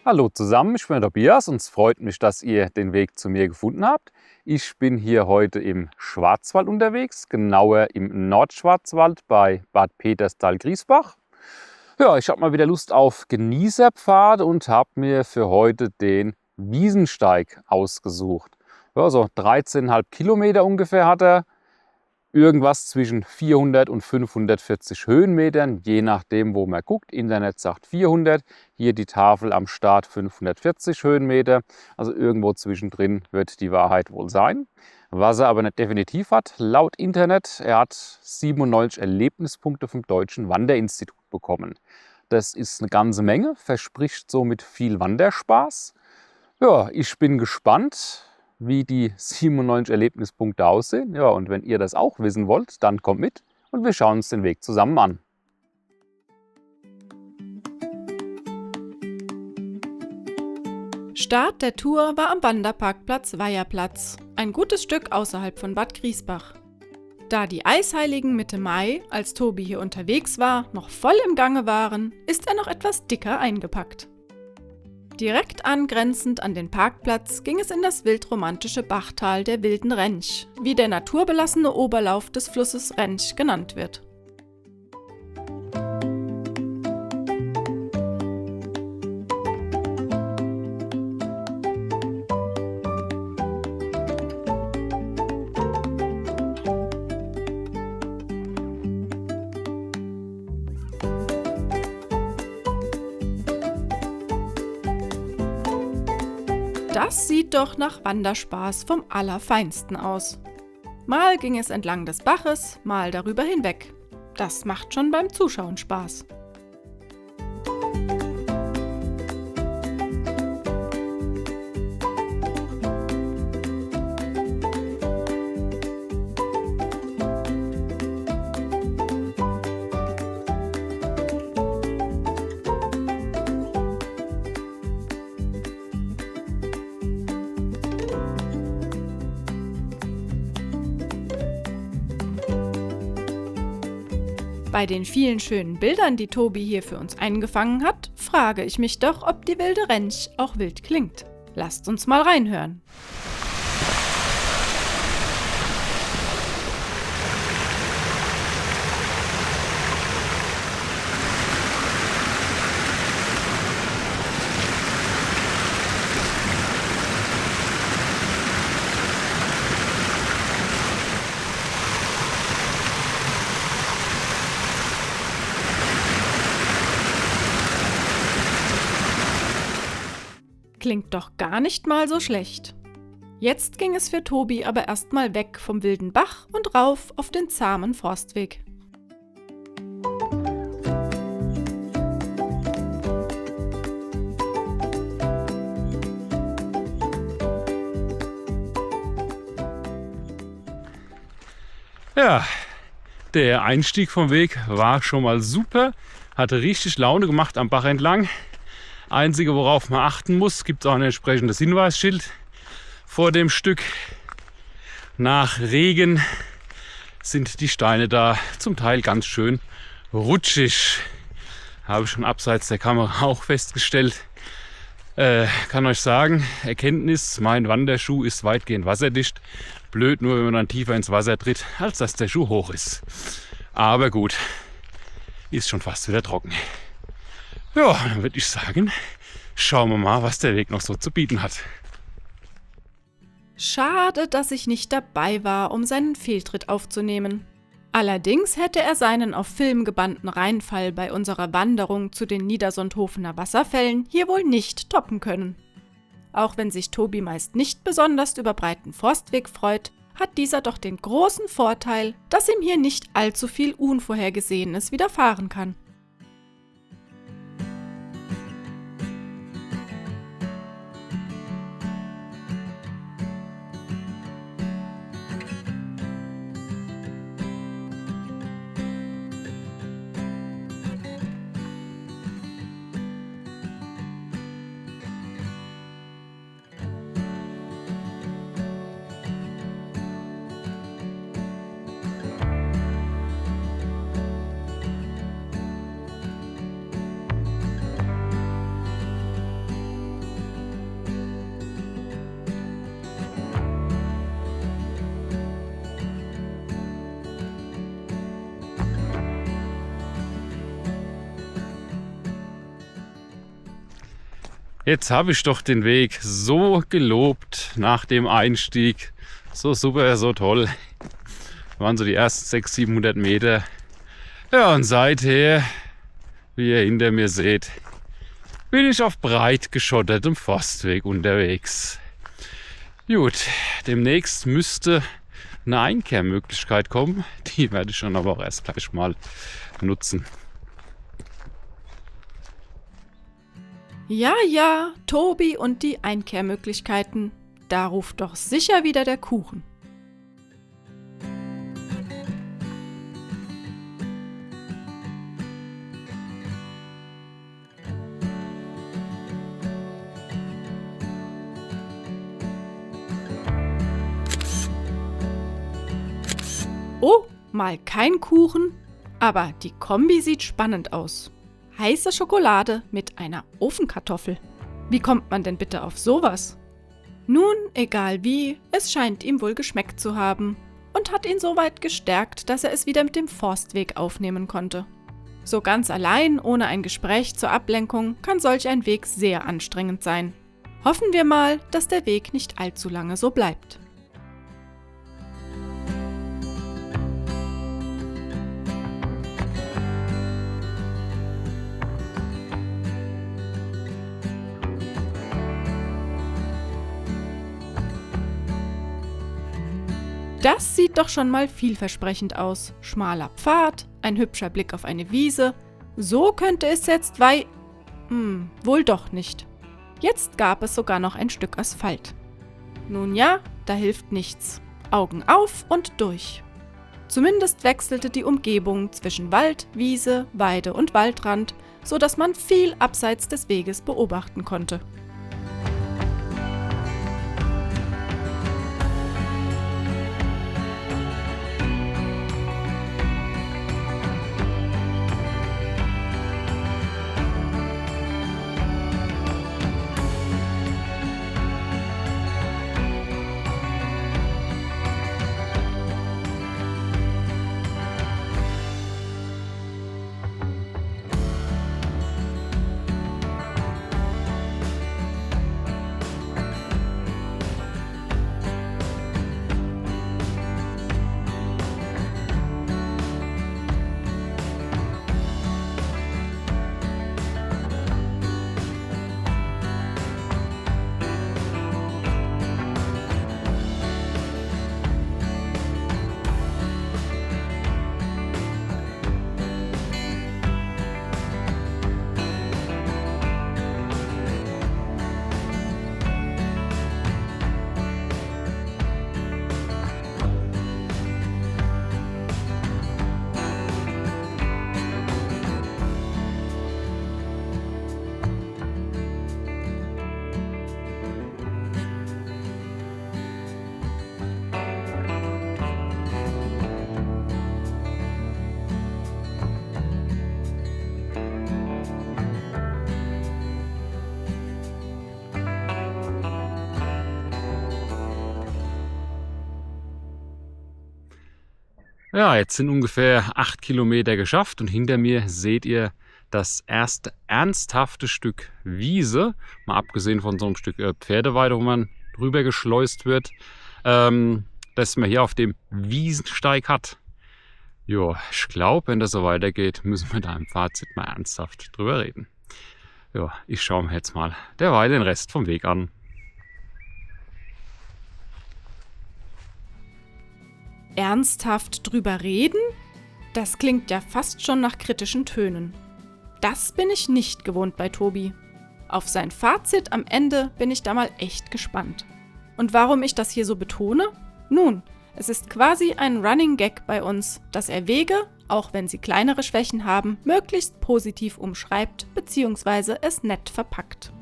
Hallo zusammen, ich bin Tobias und es freut mich, dass ihr den Weg zu mir gefunden habt. Ich bin hier heute im Schwarzwald unterwegs, genauer im Nordschwarzwald bei Bad Peterstal-Griesbach. Ja, ich habe mal wieder Lust auf Genießerpfade und habe mir für heute den Wiesensteig ausgesucht. Ja, so 13,5 Kilometer ungefähr hat er. Irgendwas zwischen 400 und 540 Höhenmetern, je nachdem, wo man guckt. Internet sagt 400, hier die Tafel am Start 540 Höhenmeter. Also irgendwo zwischendrin wird die Wahrheit wohl sein. Was er aber nicht definitiv hat, laut Internet, er hat 97 Erlebnispunkte vom Deutschen Wanderinstitut bekommen. Das ist eine ganze Menge, verspricht somit viel Wanderspaß. Ja, ich bin gespannt, wie die 97 Erlebnispunkte aussehen. Ja, und wenn ihr das auch wissen wollt, dann kommt mit und wir schauen uns den Weg zusammen an. Start der Tour war am Wanderparkplatz Weiherplatz, ein gutes Stück außerhalb von Bad Griesbach. Da die Eisheiligen Mitte Mai, als Tobi hier unterwegs war, noch voll im Gange waren, ist er noch etwas dicker eingepackt. Direkt angrenzend an den Parkplatz ging es in das wildromantische Bachtal der Wilden Rench, wie der naturbelassene Oberlauf des Flusses Rench genannt wird. Das sieht doch nach Wanderspaß vom Allerfeinsten aus. Mal ging es entlang des Baches, mal darüber hinweg. Das macht schon beim Zuschauen Spaß. Bei den vielen schönen Bildern, die Tobi hier für uns eingefangen hat, frage ich mich doch, ob die wilde Rench auch wild klingt. Lasst uns mal reinhören. Klingt doch gar nicht mal so schlecht. Jetzt ging es für Tobi aber erstmal weg vom wilden Bach und rauf auf den zahmen Forstweg. Ja, der Einstieg vom Weg war schon mal super, hatte richtig Laune gemacht am Bach entlang. Einzige, worauf man achten muss, gibt es auch ein entsprechendes Hinweisschild vor dem Stück. Nach Regen sind die Steine da zum Teil ganz schön rutschig. Habe ich schon abseits der Kamera auch festgestellt. Kann euch sagen, Erkenntnis, mein Wanderschuh ist weitgehend wasserdicht. Blöd nur, wenn man dann tiefer ins Wasser tritt, als dass der Schuh hoch ist. Aber gut, ist schon fast wieder trocken. Ja, dann würde ich sagen, schauen wir mal, was der Weg noch so zu bieten hat. Schade, dass ich nicht dabei war, um seinen Fehltritt aufzunehmen. Allerdings hätte er seinen auf Film gebannten Reinfall bei unserer Wanderung zu den Niedersondhofener Wasserfällen hier wohl nicht toppen können. Auch wenn sich Tobi meist nicht besonders über breiten Forstweg freut, hat dieser doch den großen Vorteil, dass ihm hier nicht allzu viel Unvorhergesehenes widerfahren kann. Jetzt habe ich doch den Weg so gelobt nach dem Einstieg. So super, so toll. Das waren so die ersten 600-700 Meter. Ja, und seither, wie ihr hinter mir seht, bin ich auf breit geschottertem Forstweg unterwegs. Gut, demnächst müsste eine Einkehrmöglichkeit kommen. Die werde ich dann aber auch erst gleich mal nutzen. Ja, Tobi und die Einkehrmöglichkeiten. Da ruft doch sicher wieder der Kuchen. Oh, mal kein Kuchen, aber die Kombi sieht spannend aus. Heiße Schokolade mit einer Ofenkartoffel. Wie kommt man denn bitte auf sowas? Nun, egal wie, es scheint ihm wohl geschmeckt zu haben und hat ihn so weit gestärkt, dass er es wieder mit dem Forstweg aufnehmen konnte. So ganz allein, ohne ein Gespräch zur Ablenkung, kann solch ein Weg sehr anstrengend sein. Hoffen wir mal, dass der Weg nicht allzu lange so bleibt. Das sieht doch schon mal vielversprechend aus. Schmaler Pfad, ein hübscher Blick auf eine Wiese. So könnte es jetzt wohl doch nicht. Jetzt gab es sogar noch ein Stück Asphalt. Nun ja, da hilft nichts. Augen auf und durch. Zumindest wechselte die Umgebung zwischen Wald, Wiese, Weide und Waldrand, so dass man viel abseits des Weges beobachten konnte. Ja, jetzt sind ungefähr 8 Kilometer geschafft und hinter mir seht ihr das erste ernsthafte Stück Wiese, mal abgesehen von so einem Stück Pferdeweide, wo man drüber geschleust wird, das man hier auf dem Wiesensteig hat. Jo, ich glaube, wenn das so weitergeht, müssen wir da im Fazit mal ernsthaft drüber reden. Ja, ich schaue mir jetzt mal derweil den Rest vom Weg an. Ernsthaft drüber reden? Das klingt ja fast schon nach kritischen Tönen. Das bin ich nicht gewohnt bei Tobi. Auf sein Fazit am Ende bin ich da mal echt gespannt. Und warum ich das hier so betone? Nun, es ist quasi ein Running Gag bei uns, dass er Wege, auch wenn sie kleinere Schwächen haben, möglichst positiv umschreibt bzw. es nett verpackt.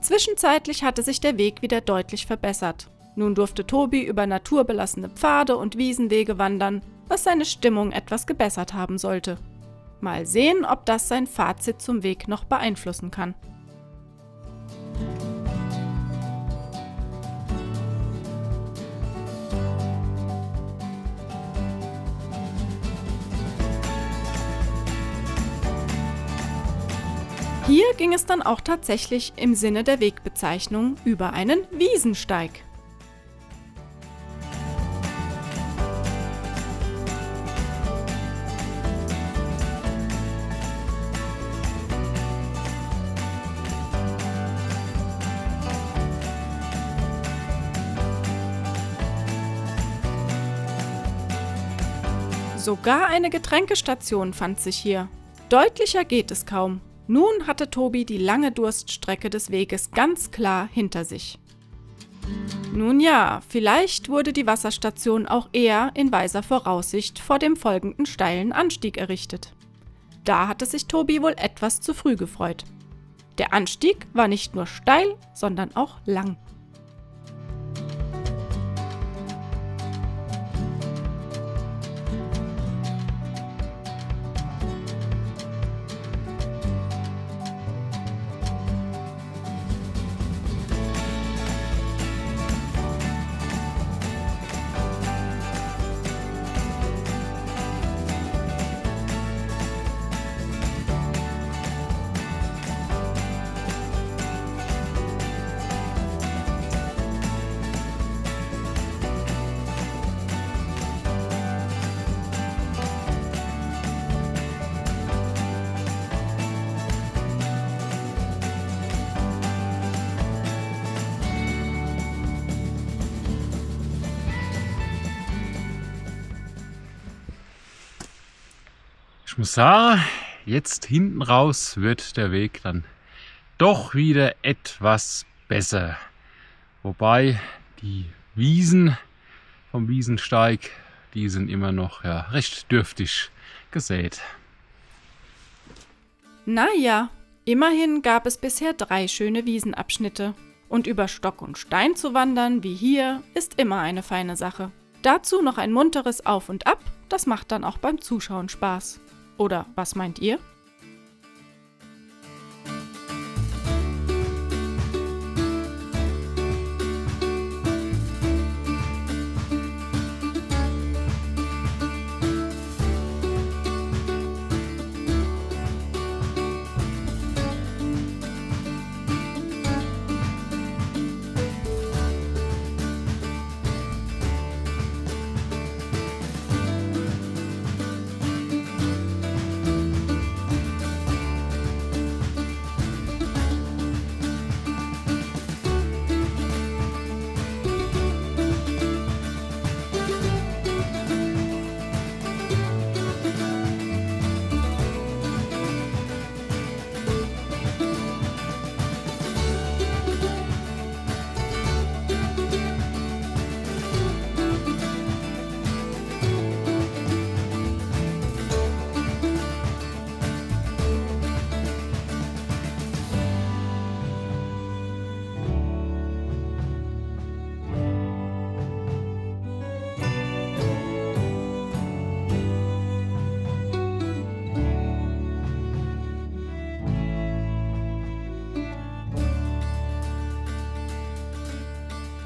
Zwischenzeitlich hatte sich der Weg wieder deutlich verbessert. Nun durfte Tobi über naturbelassene Pfade und Wiesenwege wandern, was seine Stimmung etwas gebessert haben sollte. Mal sehen, ob das sein Fazit zum Weg noch beeinflussen kann. Hier ging es dann auch tatsächlich im Sinne der Wegbezeichnung über einen Wiesensteig. Sogar eine Getränkestation fand sich hier. Deutlicher geht es kaum. Nun hatte Tobi die lange Durststrecke des Weges ganz klar hinter sich. Nun ja, vielleicht wurde die Wasserstation auch eher in weiser Voraussicht vor dem folgenden steilen Anstieg errichtet. Da hatte sich Tobi wohl etwas zu früh gefreut. Der Anstieg war nicht nur steil, sondern auch lang. Ich muss sagen, jetzt hinten raus wird der Weg dann doch wieder etwas besser. Wobei die Wiesen vom Wiesensteig, die sind immer noch recht dürftig gesät. Naja, immerhin gab es bisher 3 schöne Wiesenabschnitte. Und über Stock und Stein zu wandern, wie hier, ist immer eine feine Sache. Dazu noch ein munteres Auf und Ab, das macht dann auch beim Zuschauen Spaß. Oder was meint ihr?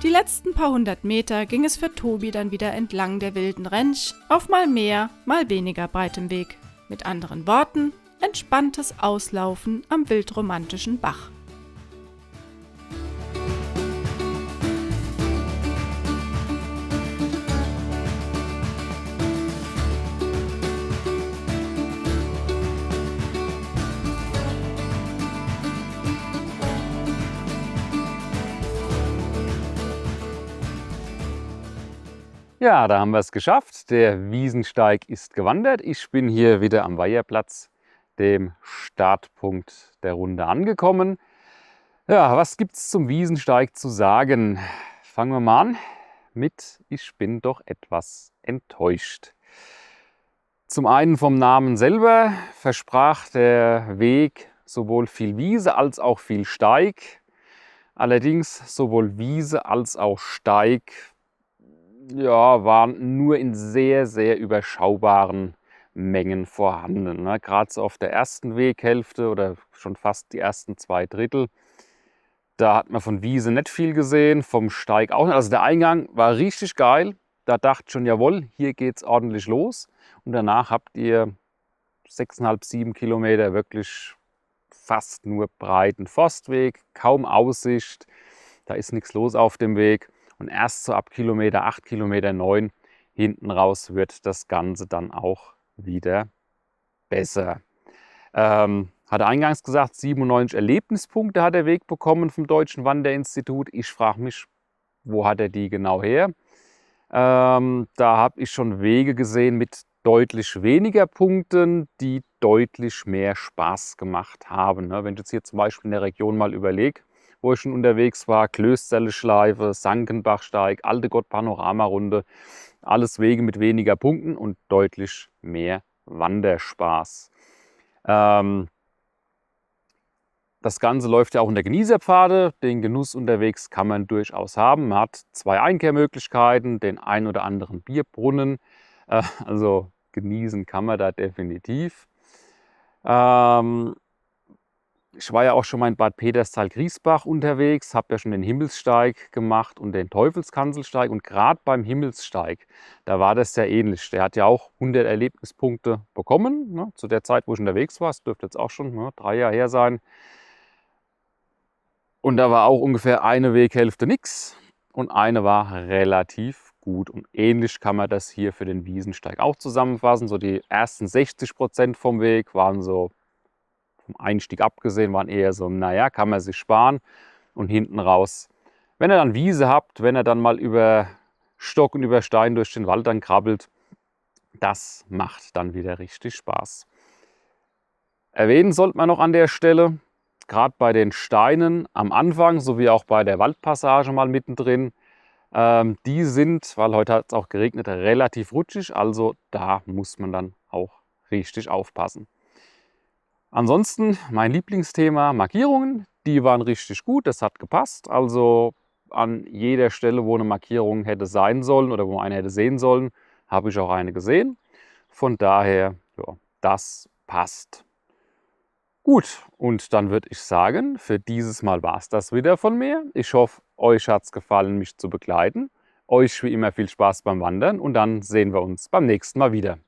Die letzten paar 100 Meter ging es für Tobi dann wieder entlang der wilden Rentsch auf mal mehr, mal weniger breitem Weg. Mit anderen Worten, entspanntes Auslaufen am wildromantischen Bach. Ja, da haben wir es geschafft. Der Wiesensteig ist gewandert. Ich bin hier wieder am Weiherplatz, dem Startpunkt der Runde, angekommen. Ja, was gibt es zum Wiesensteig zu sagen? Fangen wir mal an mit: Ich bin doch etwas enttäuscht. Zum einen vom Namen selber versprach der Weg sowohl viel Wiese als auch viel Steig. Allerdings sowohl Wiese als auch Steig waren nur in sehr, sehr überschaubaren Mengen vorhanden. Ne? Gerade so auf der ersten Weghälfte oder schon fast die ersten 2/3, da hat man von Wiese nicht viel gesehen, vom Steig auch nicht. Also der Eingang war richtig geil. Da dachte ich schon, jawohl, hier geht es ordentlich los. Und danach habt ihr 6,5, 7 Kilometer wirklich fast nur breiten Forstweg, kaum Aussicht, da ist nichts los auf dem Weg. Und erst so ab Kilometer 8, Kilometer 9 hinten raus wird das Ganze dann auch wieder besser. Hatte eingangs gesagt, 97 Erlebnispunkte hat der Weg bekommen vom Deutschen Wanderinstitut. Ich frage mich, wo hat er die genau her? Da habe ich schon Wege gesehen mit deutlich weniger Punkten, die deutlich mehr Spaß gemacht haben. Wenn ich jetzt hier zum Beispiel in der Region mal überlege, wo ich schon unterwegs war, Klösterle Schleife, Sankenbachsteig, Alte Gott Panoramarunde, alles Wege mit weniger Punkten und deutlich mehr Wanderspaß. Das Ganze läuft ja auch unter Genießerpfade. Den Genuss unterwegs kann man durchaus haben. Man hat 2 Einkehrmöglichkeiten, den ein oder anderen Bierbrunnen. Also genießen kann man da definitiv. Ich war ja auch schon mal in Bad Peterstal-Griesbach unterwegs, habe ja schon den Himmelssteig gemacht und den Teufelskanzelsteig. Und gerade beim Himmelssteig, da war das sehr ähnlich. Der hat ja auch 100 Erlebnispunkte bekommen, ne, zu der Zeit, wo ich unterwegs war. Das dürfte jetzt auch schon 3 Jahre her sein. Und da war auch ungefähr eine Weghälfte nix und eine war relativ gut. Und ähnlich kann man das hier für den Wiesensteig auch zusammenfassen. So die ersten 60% vom Weg waren so, vom Einstieg abgesehen, waren eher so, naja, kann man sich sparen. Und hinten raus, wenn ihr dann Wiese habt, wenn ihr dann mal über Stock und über Stein durch den Wald dann krabbelt, das macht dann wieder richtig Spaß. Erwähnen sollte man noch an der Stelle, gerade bei den Steinen am Anfang, sowie auch bei der Waldpassage mal mittendrin, die sind, weil heute hat es auch geregnet, relativ rutschig. Also da muss man dann auch richtig aufpassen. Ansonsten mein Lieblingsthema Markierungen. Die waren richtig gut, das hat gepasst. Also an jeder Stelle, wo eine Markierung hätte sein sollen oder wo man eine hätte sehen sollen, habe ich auch eine gesehen. Von daher, ja, das passt. Gut, und dann würde ich sagen, für dieses Mal war es das wieder von mir. Ich hoffe, euch hat es gefallen, mich zu begleiten. Euch wie immer viel Spaß beim Wandern und dann sehen wir uns beim nächsten Mal wieder.